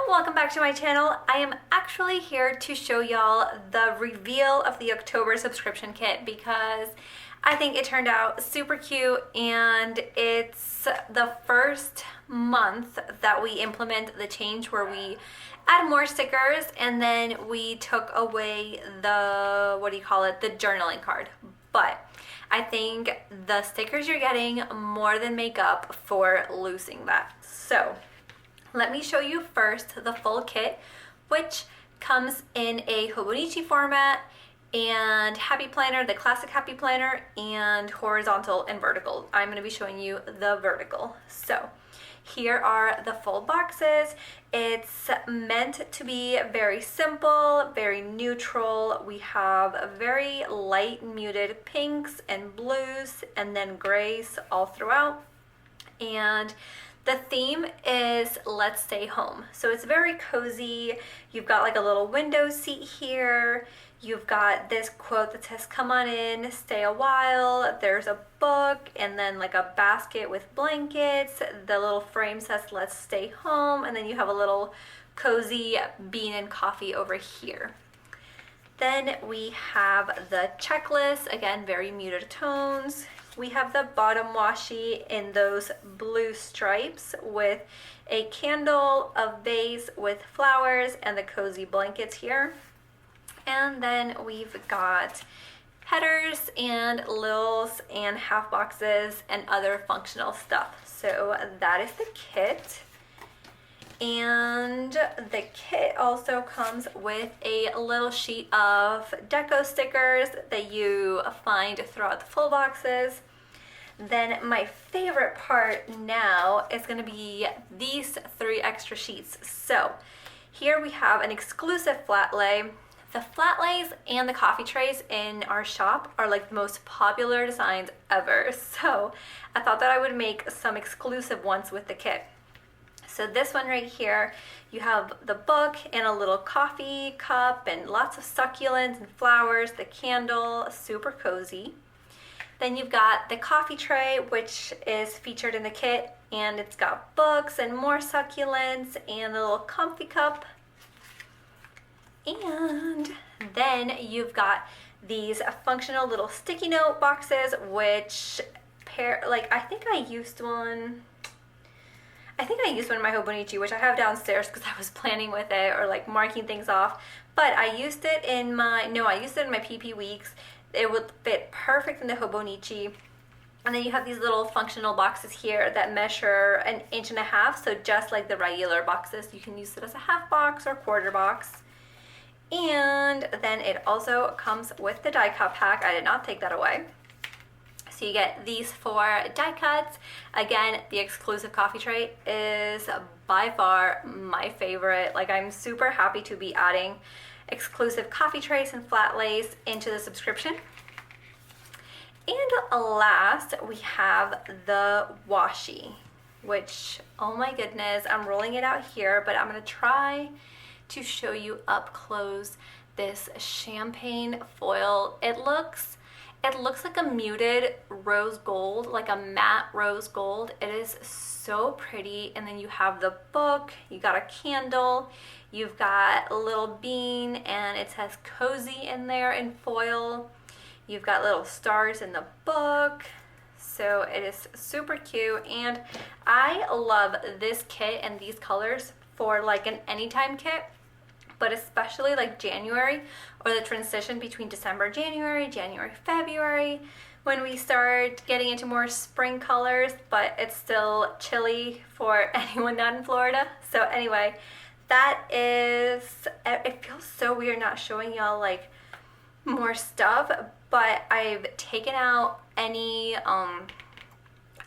welcome back to my channel. I am actually here to show y'all the reveal of the October subscription kit because I think it turned out super cute and it's the first month that we implement the change where we add more stickers and then we took away the, the journaling card. But I think the stickers you're getting more than make up for losing that. So let me show you first the full kit, which comes in a Hobonichi format and Happy Planner, the classic Happy Planner, and horizontal and vertical. I'm going to be showing you the vertical. So here are the full boxes. It's meant to be very simple, very neutral. We have very light muted pinks and blues and then grays all throughout. And the theme is Let's Stay Home. So it's very cozy. You've got like a little window seat here. You've got this quote that says, "Come on in, stay a while." There's a book and then like a basket with blankets. The little frame says, "Let's stay home." And then you have a little cozy bean and coffee over here. Then we have the checklist, again, very muted tones. We have the bottom washi in those blue stripes with a candle, a vase with flowers, and the cozy blankets here. And then we've got headers and littles and half boxes and other functional stuff. So that is the kit. And the kit also comes with a little sheet of deco stickers that you find throughout the full boxes. Then my favorite part now is going to be these 3 extra sheets. So here we have an exclusive flat lay. The flat lays and the coffee trays in our shop are like the most popular designs ever. So I thought that I would make some exclusive ones with the kit. So this one right here, you have the book and a little coffee cup and lots of succulents and flowers, the candle, super cozy. Then you've got the coffee tray, which is featured in the kit, and it's got books and more succulents and a little comfy cup. And then you've got these functional little sticky note boxes, which I think I used one in my Hobonichi, which I have downstairs because I was planning with it or like marking things off. But I used it in my PP weeks. It would fit perfect in the Hobonichi. And then you have these little functional boxes here that measure 1.5 inches. So just like the regular boxes, you can use it as a half box or quarter box. And then it also comes with the die cut pack. I did not take that away. So you get these 4 die cuts. Again, the exclusive coffee tray is by far my favorite. Like, I'm super happy to be adding exclusive coffee trays and flat lays into the subscription. And last, we have the washi, which, oh my goodness, I'm rolling it out here, but I'm gonna try to show you up close this champagne foil. It looks like a muted rose gold, like a matte rose gold. It is so pretty. And then you have the book, you got a candle, you've got a little bean, and it says cozy in there in foil. You've got little stars in the book. So it is super cute. And I love this kit and these colors for like an anytime kit, but especially like January or the transition between December, January, February, when we start getting into more spring colors, but it's still chilly for anyone not in Florida. So anyway, it feels so weird not showing y'all like more stuff, but I've taken out any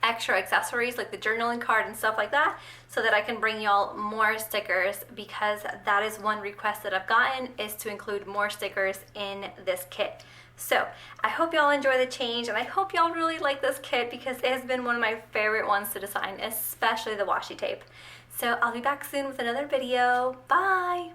extra accessories like the journaling card and stuff like that so that I can bring y'all more stickers, because that is one request that I've gotten, is to include more stickers in this kit. So I hope y'all enjoy the change, and I hope y'all really like this kit because it has been one of my favorite ones to design, especially the washi tape. So I'll be back soon with another video. Bye!